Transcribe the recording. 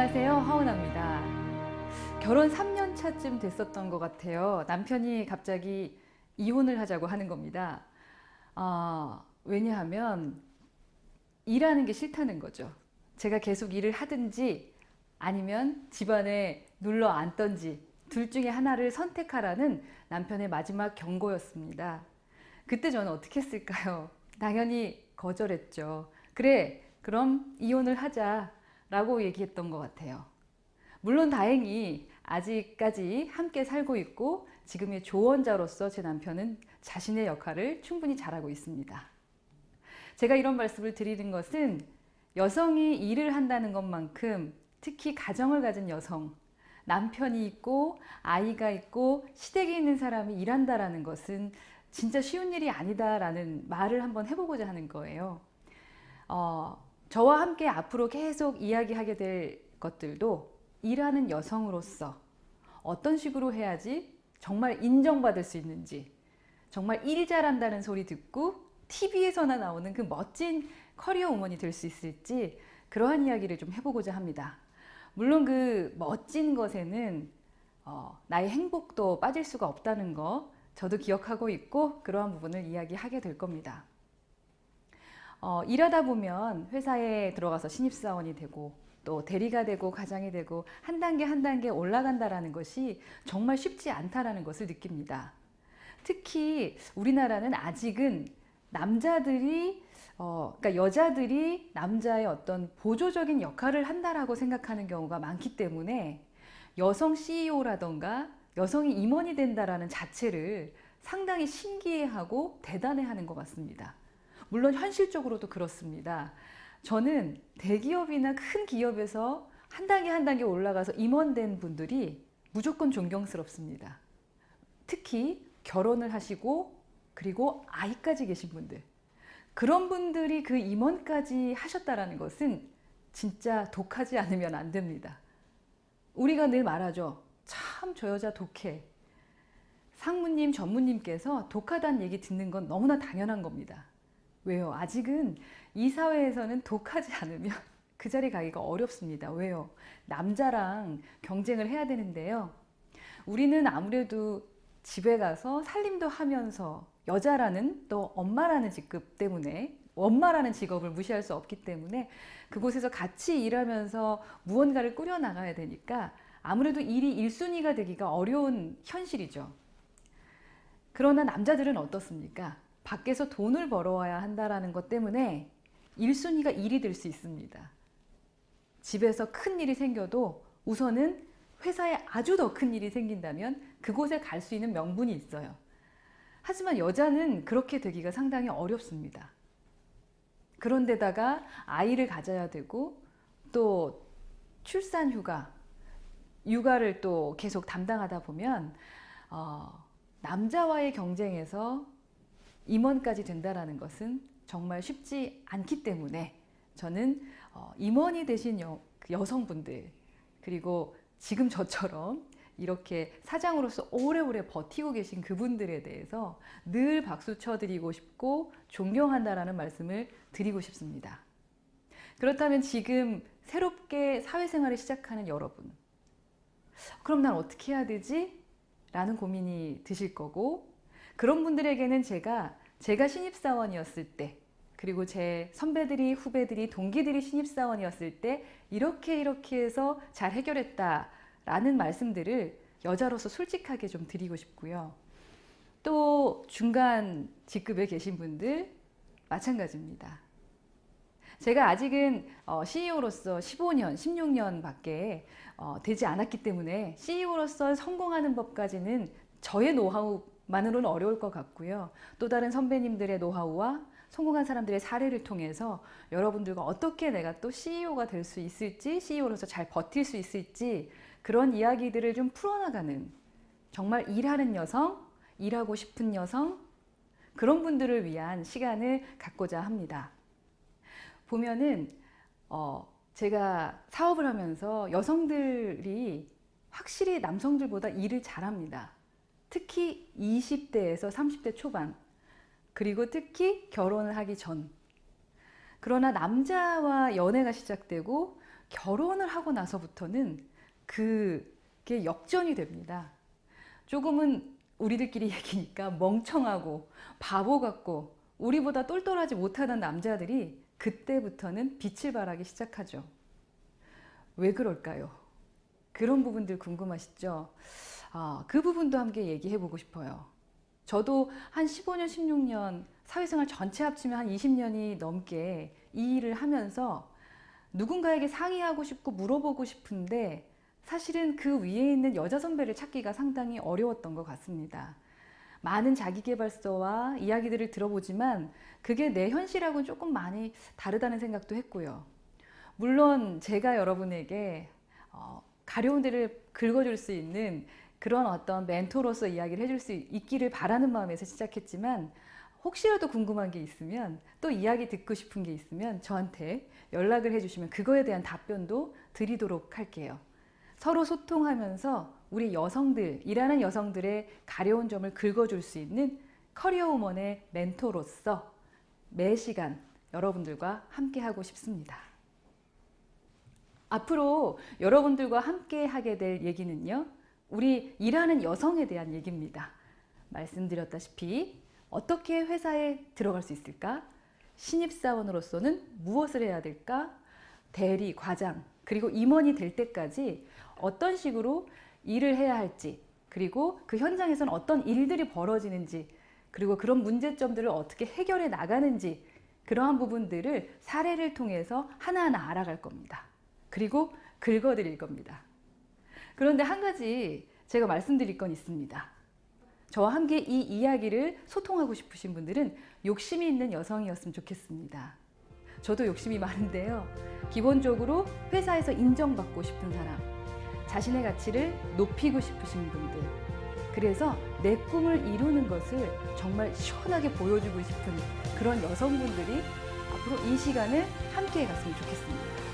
안녕하세요, 하은아입니다. 결혼 3년 차쯤 됐었던 것 같아요. 남편이 갑자기 이혼을 하자고 하는 겁니다. 왜냐하면 일하는 게 싫다는 거죠. 제가 계속 일을 하든지 아니면 집안에 눌러 앉든지 둘 중에 하나를 선택하라는 남편의 마지막 경고였습니다. 그때 저는 어떻게 했을까요? 당연히 거절했죠. 그래, 그럼 이혼을 하자라고 얘기했던 것 같아요. 물론 다행히 아직까지 함께 살고 있고 지금의 조언자로서 제 남편은 자신의 역할을 충분히 잘하고 있습니다. 제가 이런 말씀을 드리는 것은 여성이 일을 한다는 것만큼 특히 가정을 가진 여성, 남편이 있고 아이가 있고 시댁에 있는 사람이 일한다라는 것은 진짜 쉬운 일이 아니다라는 말을 한번 해보고자 하는 거예요. 저와 함께 앞으로 계속 이야기하게 될 것들도 일하는 여성으로서 어떤 식으로 해야지 정말 인정받을 수 있는지, 정말 일 잘한다는 소리 듣고 TV에서나 나오는 그 멋진 커리어 우먼이 될 수 있을지 그러한 이야기를 좀 해보고자 합니다. 물론 그 멋진 것에는 나의 행복도 빠질 수가 없다는 거 저도 기억하고 있고 그러한 부분을 이야기하게 될 겁니다. 일하다 보면 회사에 들어가서 신입사원이 되고 또 대리가 되고 과장이 되고 한 단계 한 단계 올라간다라는 것이 정말 쉽지 않다라는 것을 느낍니다. 특히 우리나라는 아직은 남자들이 그러니까 여자들이 남자의 어떤 보조적인 역할을 한다라고 생각하는 경우가 많기 때문에 여성 CEO라던가 여성이 임원이 된다라는 자체를 상당히 신기해하고 대단해하는 것 같습니다. 물론 현실적으로도 그렇습니다. 저는 대기업이나 큰 기업에서 한 단계 한 단계 올라가서 임원된 분들이 무조건 존경스럽습니다. 특히 결혼을 하시고 그리고 아이까지 계신 분들, 그런 분들이 그 임원까지 하셨다라는 것은 진짜 독하지 않으면 안 됩니다. 우리가 늘 말하죠. 참 저 여자 독해. 상무님, 전무님께서 독하다는 얘기 듣는 건 너무나 당연한 겁니다. 왜요? 아직은 이 사회에서는 독하지 않으면 그 자리 가기가 어렵습니다. 왜요? 남자랑 경쟁을 해야 되는데요. 우리는 아무래도 집에 가서 살림도 하면서 여자라는 또 엄마라는 직급 때문에 엄마라는 직업을 무시할 수 없기 때문에 그곳에서 같이 일하면서 무언가를 꾸려나가야 되니까 아무래도 일이 1순위가 되기가 어려운 현실이죠. 그러나 남자들은 어떻습니까? 밖에서 돈을 벌어와야 한다는 것 때문에 1순위가 일이 될 수 있습니다. 집에서 큰 일이 생겨도 우선은 회사에 아주 더 큰 일이 생긴다면 그곳에 갈 수 있는 명분이 있어요. 하지만 여자는 그렇게 되기가 상당히 어렵습니다. 그런데다가 아이를 가져야 되고 또 출산 휴가, 육아를 또 계속 담당하다 보면 남자와의 경쟁에서 임원까지 된다는 것은 정말 쉽지 않기 때문에 저는 임원이 되신 여성분들 그리고 지금 저처럼 이렇게 사장으로서 오래오래 버티고 계신 그분들에 대해서 늘 박수 쳐드리고 싶고 존경한다라는 말씀을 드리고 싶습니다. 그렇다면 지금 새롭게 사회생활을 시작하는 여러분, 그럼 난 어떻게 해야 되지? 라는 고민이 드실 거고, 그런 분들에게는 제가 신입사원이었을 때 그리고 제 선배들이 후배들이 동기들이 신입사원이었을 때 이렇게 해서 잘 해결했다 라는 말씀들을 여자로서 솔직하게 좀 드리고 싶고요. 또 중간 직급에 계신 분들 마찬가지입니다. 제가 아직은 CEO로서 15년, 16년 밖에 되지 않았기 때문에 CEO로서 성공하는 법까지는 저의 노하우만으로는 어려울 것 같고요. 또 다른 선배님들의 노하우와 성공한 사람들의 사례를 통해서 여러분들과 어떻게 내가 또 CEO가 될 수 있을지, CEO로서 잘 버틸 수 있을지 그런 이야기들을 좀 풀어나가는 정말 일하는 여성, 일하고 싶은 여성 그런 분들을 위한 시간을 갖고자 합니다. 보면은 제가 사업을 하면서 여성들이 확실히 남성들보다 일을 잘합니다. 특히 20대에서 30대 초반 그리고 특히 결혼을 하기 전. 그러나 남자와 연애가 시작되고 결혼을 하고 나서부터는 그게 역전이 됩니다. 조금은 우리들끼리 얘기니까 멍청하고 바보 같고 우리보다 똘똘하지 못하던 남자들이 그때부터는 빛을 발하기 시작하죠. 왜 그럴까요? 그런 부분들 궁금하시죠? 그 부분도 함께 얘기해 보고 싶어요. 저도 한 15년, 16년 사회생활 전체 합치면 한 20년이 넘게 이 일을 하면서 누군가에게 상의하고 싶고 물어보고 싶은데 사실은 그 위에 있는 여자 선배를 찾기가 상당히 어려웠던 것 같습니다. 많은 자기계발서와 이야기들을 들어보지만 그게 내 현실하고는 조금 많이 다르다는 생각도 했고요. 물론 제가 여러분에게 가려운 데를 긁어줄 수 있는 그런 어떤 멘토로서 이야기를 해줄 수 있기를 바라는 마음에서 시작했지만 혹시라도 궁금한 게 있으면 또 이야기 듣고 싶은 게 있으면 저한테 연락을 해주시면 그거에 대한 답변도 드리도록 할게요. 서로 소통하면서 우리 여성들, 일하는 여성들의 가려운 점을 긁어줄 수 있는 커리어우먼의 멘토로서 매 시간 여러분들과 함께 하고 싶습니다. 앞으로 여러분들과 함께 하게 될 얘기는요, 우리 일하는 여성에 대한 얘기입니다. 말씀드렸다시피 어떻게 회사에 들어갈 수 있을까? 신입사원으로서는 무엇을 해야 될까? 대리, 과장, 그리고 임원이 될 때까지 어떤 식으로 일을 해야 할지, 그리고 그 현장에서는 어떤 일들이 벌어지는지, 그리고 그런 문제점들을 어떻게 해결해 나가는지, 그러한 부분들을 사례를 통해서 하나하나 알아갈 겁니다. 그리고 긁어드릴 겁니다. 그런데 한 가지 제가 말씀드릴 건 있습니다. 저와 함께 이 이야기를 소통하고 싶으신 분들은 욕심이 있는 여성이었으면 좋겠습니다. 저도 욕심이 많은데요. 기본적으로 회사에서 인정받고 싶은 사람, 자신의 가치를 높이고 싶으신 분들, 그래서 내 꿈을 이루는 것을 정말 시원하게 보여주고 싶은 그런 여성분들이 앞으로 이 시간을 함께 갔으면 좋겠습니다.